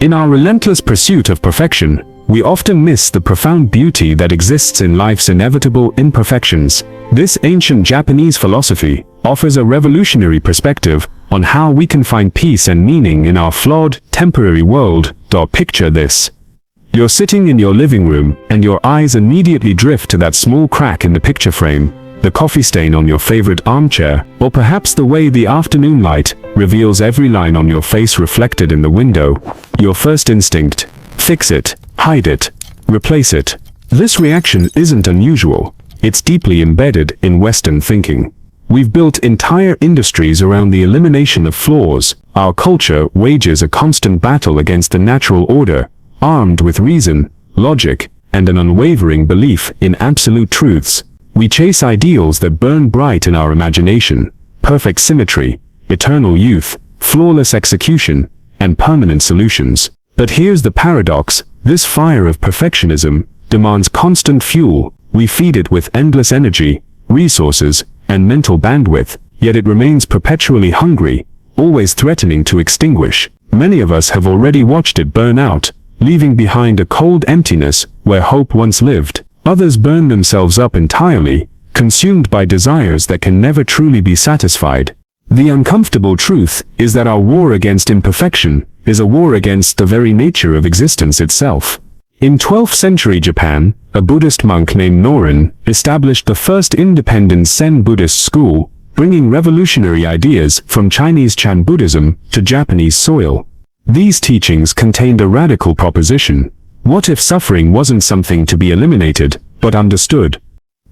In our relentless pursuit of perfection, we often miss the profound beauty that exists in life's inevitable imperfections. This ancient Japanese philosophy offers a revolutionary perspective on how we can find peace and meaning in our flawed, temporary world. Picture this. You're sitting in your living room, and your eyes immediately drift to that small crack in the picture frame, the coffee stain on your favorite armchair, or perhaps the way the afternoon light reveals every line on your face reflected in the window. Your first instinct: fix it, hide it, replace it. This reaction isn't unusual. It's deeply embedded in Western thinking. We've built entire industries around the elimination of flaws. Our culture wages a constant battle against the natural order, armed with reason, logic, and an unwavering belief in absolute truths. We chase ideals that burn bright in our imagination: perfect symmetry, eternal youth, flawless execution, and permanent solutions. But here's the paradox: this fire of perfectionism demands constant fuel. We feed it with endless energy, resources, and mental bandwidth, yet it remains perpetually hungry, always threatening to extinguish. Many of us have already watched it burn out, leaving behind a cold emptiness where hope once lived. Others burn themselves up entirely, consumed by desires that can never truly be satisfied. The uncomfortable truth is that our war against imperfection is a war against the very nature of existence itself. In 12th century Japan, a Buddhist monk named Norin established the first independent Zen Buddhist school, bringing revolutionary ideas from Chinese Chan Buddhism to Japanese soil. These teachings contained a radical proposition: what if suffering wasn't something to be eliminated, but understood?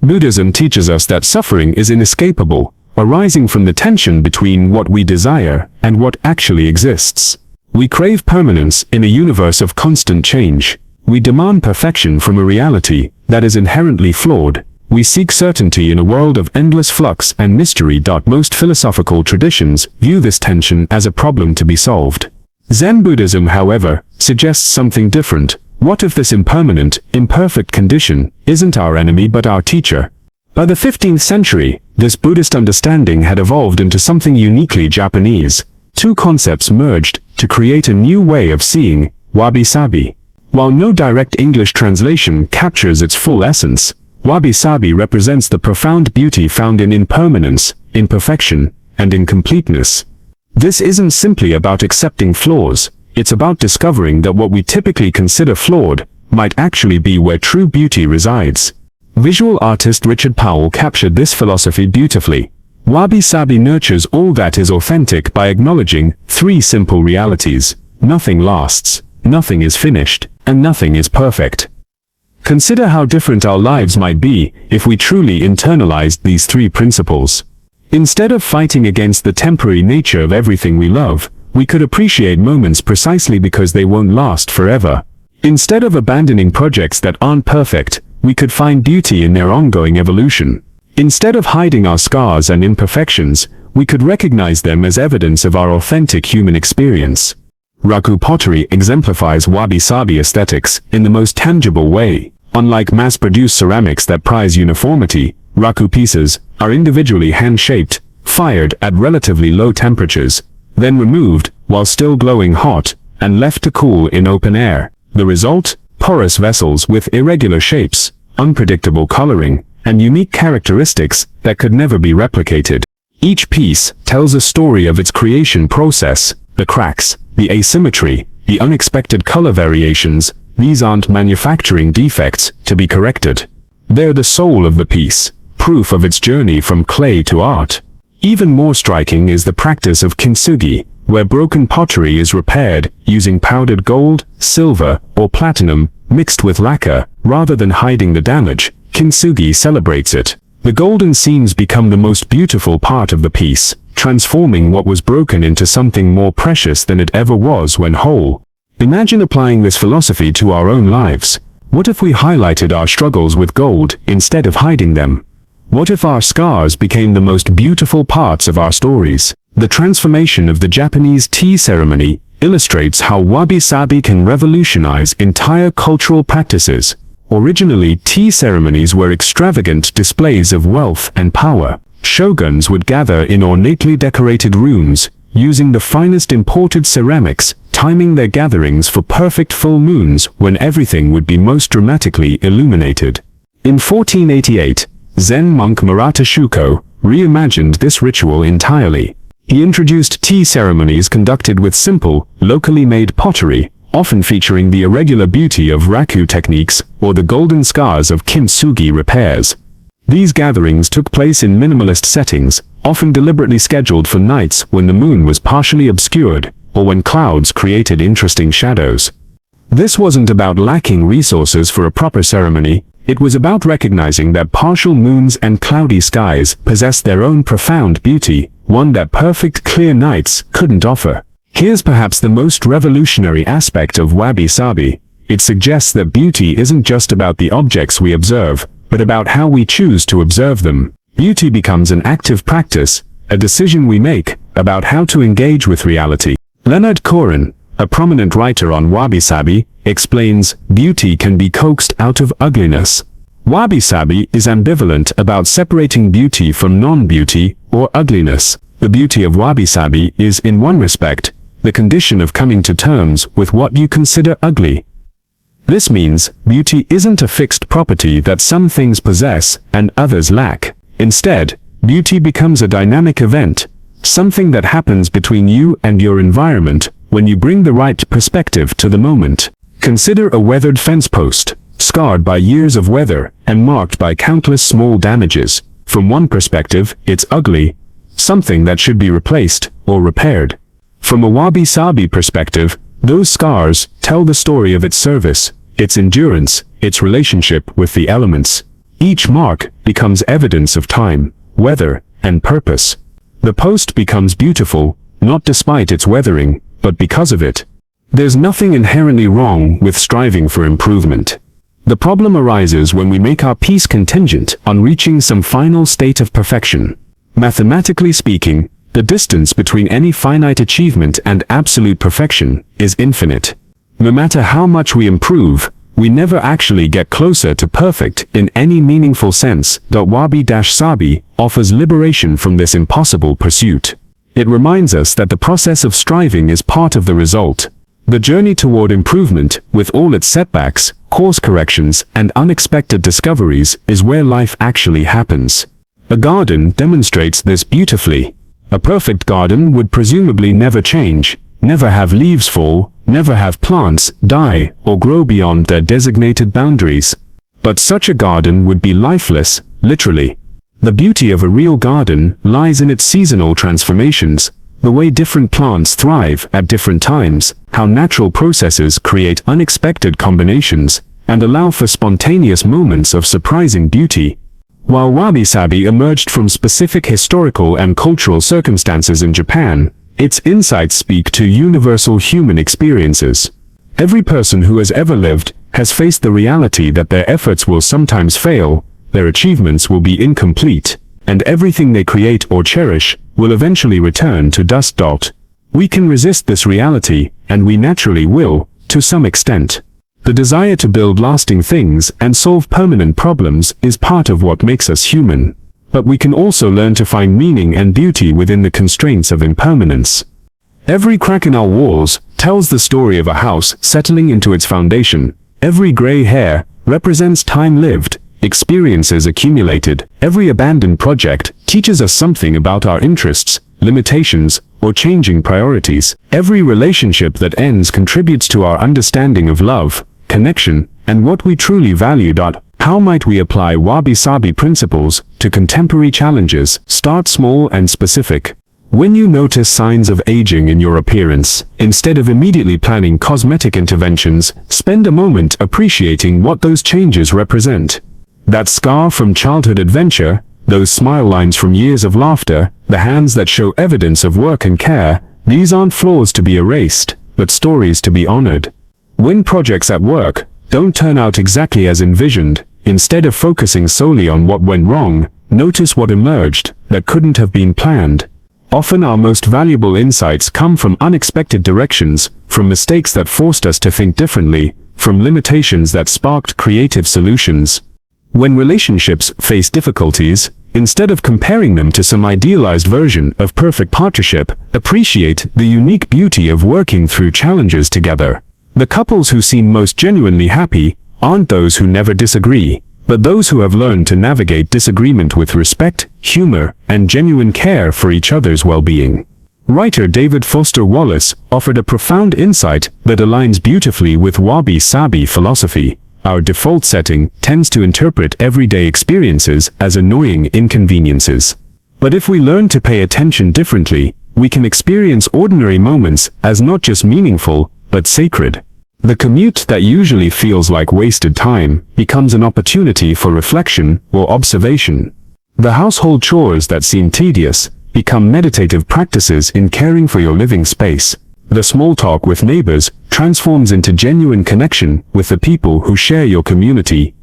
Buddhism teaches us that suffering is inescapable, arising from the tension between what we desire and what actually exists. We crave permanence in a universe of constant change. We demand perfection from a reality that is inherently flawed. We seek certainty in a world of endless flux and mystery. Most philosophical traditions view this tension as a problem to be solved. Zen Buddhism, however, suggests something different. What if this impermanent, imperfect condition isn't our enemy but our teacher? By the 15th century, this Buddhist understanding had evolved into something uniquely Japanese. Two concepts merged to create a new way of seeing: Wabi-Sabi. While no direct English translation captures its full essence, Wabi-Sabi represents the profound beauty found in impermanence, imperfection, and incompleteness. This isn't simply about accepting flaws. It's about discovering that what we typically consider flawed might actually be where true beauty resides. Visual artist Richard Powell captured this philosophy beautifully. Wabi-Sabi nurtures all that is authentic by acknowledging three simple realities: nothing lasts, nothing is finished, and nothing is perfect. Consider how different our lives might be if we truly internalized these three principles. Instead of fighting against the temporary nature of everything we love, we could appreciate moments precisely because they won't last forever. Instead of abandoning projects that aren't perfect, we could find beauty in their ongoing evolution. Instead of hiding our scars and imperfections, we could recognize them as evidence of our authentic human experience. Raku pottery exemplifies Wabi-Sabi aesthetics in the most tangible way. Unlike mass-produced ceramics that prize uniformity, Raku pieces are individually hand-shaped, fired at relatively low temperatures, then removed while still glowing hot, and left to cool in open air. The result? Porous vessels with irregular shapes, unpredictable coloring, and unique characteristics that could never be replicated. Each piece tells a story of its creation process: the cracks, the asymmetry, the unexpected color variations. These aren't manufacturing defects to be corrected. They're the soul of the piece, proof of its journey from clay to art. Even more striking is the practice of Kintsugi, where broken pottery is repaired using powdered gold, silver, or platinum mixed with lacquer. Rather than hiding the damage, Kintsugi celebrates it. The golden seams become the most beautiful part of the piece, transforming what was broken into something more precious than it ever was when whole. Imagine applying this philosophy to our own lives. What if we highlighted our struggles with gold instead of hiding them? What if our scars became the most beautiful parts of our stories? The transformation of the Japanese tea ceremony illustrates how Wabi-Sabi can revolutionize entire cultural practices. Originally, tea ceremonies were extravagant displays of wealth and power. Shoguns would gather in ornately decorated rooms, using the finest imported ceramics, timing their gatherings for perfect full moons when everything would be most dramatically illuminated. In 1488, Zen monk Murata Shuko reimagined this ritual entirely. He introduced tea ceremonies conducted with simple, locally made pottery, often featuring the irregular beauty of raku techniques or the golden scars of Kintsugi repairs. These gatherings took place in minimalist settings, often deliberately scheduled for nights when the moon was partially obscured, or when clouds created interesting shadows. This wasn't about lacking resources for a proper ceremony, it was about recognizing that partial moons and cloudy skies possessed their own profound beauty, one that perfect clear nights couldn't offer. Here's perhaps the most revolutionary aspect of Wabi-Sabi. It suggests that beauty isn't just about the objects we observe, but about how we choose to observe them. Beauty becomes an active practice, a decision we make about how to engage with reality. Leonard Cohen, a prominent writer on Wabi-Sabi, explains, beauty can be coaxed out of ugliness. Wabi-Sabi is ambivalent about separating beauty from non-beauty or ugliness. The beauty of Wabi-Sabi is, in one respect, the condition of coming to terms with what you consider ugly. This means beauty isn't a fixed property that some things possess and others lack. Instead, beauty becomes a dynamic event, something that happens between you and your environment when you bring the right perspective to the moment. Consider a weathered fence post, scarred by years of weather and marked by countless small damages. From one perspective, it's ugly, something that should be replaced or repaired. From a Wabi-Sabi perspective, those scars tell the story of its service, its endurance, its relationship with the elements. Each mark becomes evidence of time, weather, and purpose. The post becomes beautiful, not despite its weathering, but because of it. There's nothing inherently wrong with striving for improvement. The problem arises when we make our peace contingent on reaching some final state of perfection. Mathematically speaking, the distance between any finite achievement and absolute perfection is infinite. No matter how much we improve, we never actually get closer to perfect in any meaningful sense. Wabi-Sabi offers liberation from this impossible pursuit. It reminds us that the process of striving is part of the result. The journey toward improvement, with all its setbacks, course corrections, and unexpected discoveries, is where life actually happens. A garden demonstrates this beautifully. A perfect garden would presumably never change, never have leaves fall, never have plants die or grow beyond their designated boundaries. But such a garden would be lifeless, literally. The beauty of a real garden lies in its seasonal transformations, the way different plants thrive at different times, how natural processes create unexpected combinations, and allow for spontaneous moments of surprising beauty. While Wabi-Sabi emerged from specific historical and cultural circumstances in Japan, its insights speak to universal human experiences. Every person who has ever lived has faced the reality that their efforts will sometimes fail, their achievements will be incomplete, and everything they create or cherish will eventually return to dust. We can resist this reality, and we naturally will, to some extent. The desire to build lasting things and solve permanent problems is part of what makes us human. But we can also learn to find meaning and beauty within the constraints of impermanence. Every crack in our walls tells the story of a house settling into its foundation. Every gray hair represents time lived, experiences accumulated. Every abandoned project teaches us something about our interests, limitations, or changing priorities. Every relationship that ends contributes to our understanding of love, connection, and what we truly value. How might we apply Wabi-Sabi principles to contemporary challenges? Start small and specific. When you notice signs of aging in your appearance, instead of immediately planning cosmetic interventions, spend a moment appreciating what those changes represent. That scar from childhood adventure, those smile lines from years of laughter, the hands that show evidence of work and care, these aren't flaws to be erased, but stories to be honored. When projects at work don't turn out exactly as envisioned, instead of focusing solely on what went wrong, notice what emerged that couldn't have been planned. Often our most valuable insights come from unexpected directions, from mistakes that forced us to think differently, from limitations that sparked creative solutions. When relationships face difficulties, Instead of comparing them to some idealized version of perfect partnership, appreciate the unique beauty of working through challenges together. The couples who seem most genuinely happy aren't those who never disagree, but those who have learned to navigate disagreement with respect, humor, and genuine care for each other's well-being. Writer David Foster Wallace offered a profound insight that aligns beautifully with Wabi-Sabi philosophy. Our default setting tends to interpret everyday experiences as annoying inconveniences. But if we learn to pay attention differently, we can experience ordinary moments as not just meaningful, but sacred. The commute that usually feels like wasted time becomes an opportunity for reflection or observation. The household chores that seem tedious become meditative practices in caring for your living space. The small talk with neighbors transforms into genuine connection with the people who share your community.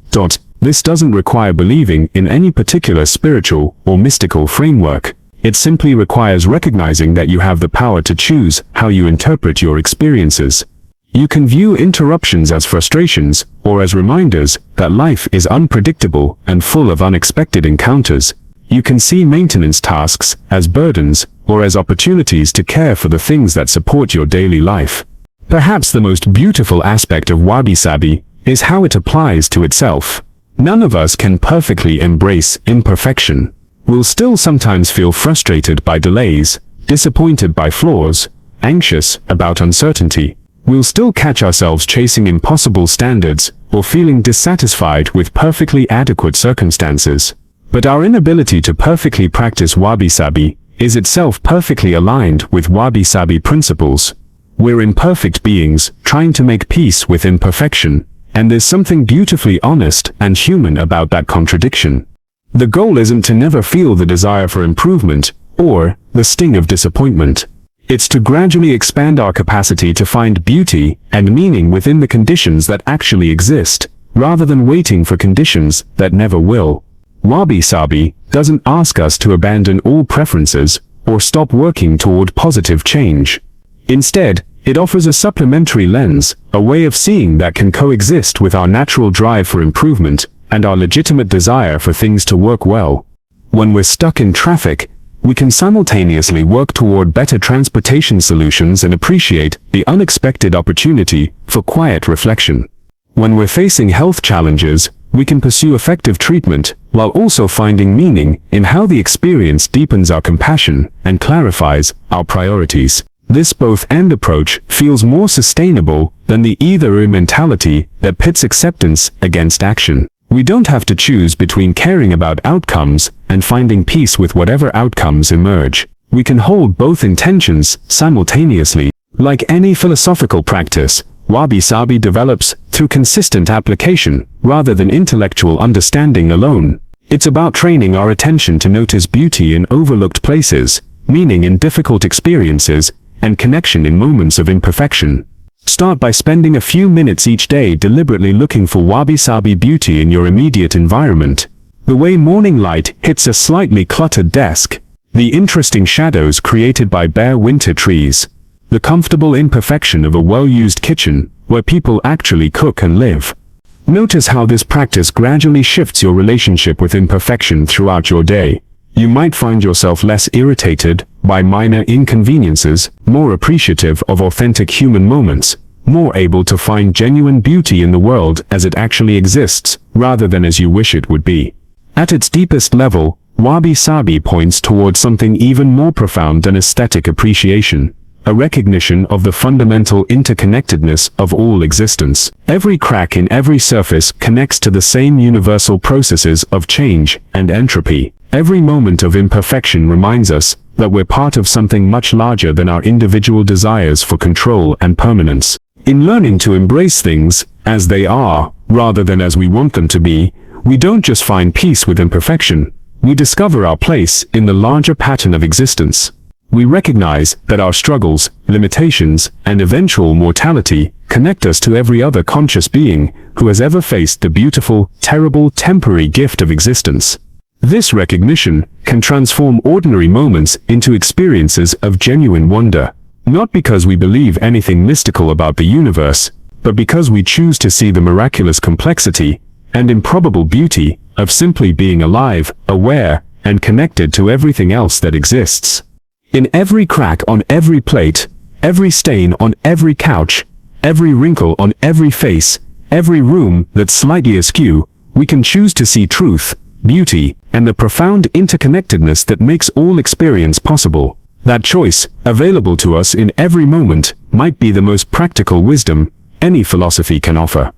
This doesn't require believing in any particular spiritual or mystical framework. It simply requires recognizing that you have the power to choose how you interpret your experiences. You can view interruptions as frustrations or as reminders that life is unpredictable and full of unexpected encounters. You can see maintenance tasks as burdens or as opportunities to care for the things that support your daily life. Perhaps the most beautiful aspect of Wabi-Sabi is how it applies to itself. None of us can perfectly embrace imperfection. We'll still sometimes feel frustrated by delays, disappointed by flaws, anxious about uncertainty. We'll still catch ourselves chasing impossible standards or feeling dissatisfied with perfectly adequate circumstances. But our inability to perfectly practice Wabi-Sabi is itself perfectly aligned with Wabi-Sabi principles. We're imperfect beings trying to make peace with imperfection, and there's something beautifully honest and human about that contradiction. The goal isn't to never feel the desire for improvement or the sting of disappointment. It's to gradually expand our capacity to find beauty and meaning within the conditions that actually exist, rather than waiting for conditions that never will. Wabi-Sabi doesn't ask us to abandon all preferences or stop working toward positive change. Instead, it offers a supplementary lens, a way of seeing that can coexist with our natural drive for improvement and our legitimate desire for things to work well. When we're stuck in traffic, we can simultaneously work toward better transportation solutions and appreciate the unexpected opportunity for quiet reflection. When we're facing health challenges, we can pursue effective treatment while also finding meaning in how the experience deepens our compassion and clarifies our priorities. This both-and approach feels more sustainable than the either-or mentality that pits acceptance against action. We don't have to choose between caring about outcomes and finding peace with whatever outcomes emerge. We can hold both intentions simultaneously. Like any philosophical practice, Wabi-Sabi develops through consistent application rather than intellectual understanding alone. It's about training our attention to notice beauty in overlooked places, meaning in difficult experiences, and connection in moments of imperfection. Start by spending a few minutes each day deliberately looking for Wabi-Sabi beauty in your immediate environment. The way morning light hits a slightly cluttered desk, the interesting shadows created by bare winter trees, the comfortable imperfection of a well-used kitchen where people actually cook and live. Notice how this practice gradually shifts your relationship with imperfection throughout your day. You might find yourself less irritated by minor inconveniences, more appreciative of authentic human moments, more able to find genuine beauty in the world as it actually exists, rather than as you wish it would be. At its deepest level, Wabi-Sabi points towards something even more profound than aesthetic appreciation, a recognition of the fundamental interconnectedness of all existence. Every crack in every surface connects to the same universal processes of change and entropy. Every moment of imperfection reminds us that we're part of something much larger than our individual desires for control and permanence. In learning to embrace things as they are, rather than as we want them to be, we don't just find peace with imperfection, we discover our place in the larger pattern of existence. We recognize that our struggles, limitations, and eventual mortality connect us to every other conscious being who has ever faced the beautiful, terrible, temporary gift of existence. This recognition can transform ordinary moments into experiences of genuine wonder, not because we believe anything mystical about the universe, but because we choose to see the miraculous complexity and improbable beauty of simply being alive, aware, and connected to everything else that exists. In every crack on every plate, every stain on every couch, every wrinkle on every face, every room that's slightly askew, we can choose to see truth, beauty, and the profound interconnectedness that makes all experience possible. That choice, available to us in every moment, might be the most practical wisdom any philosophy can offer.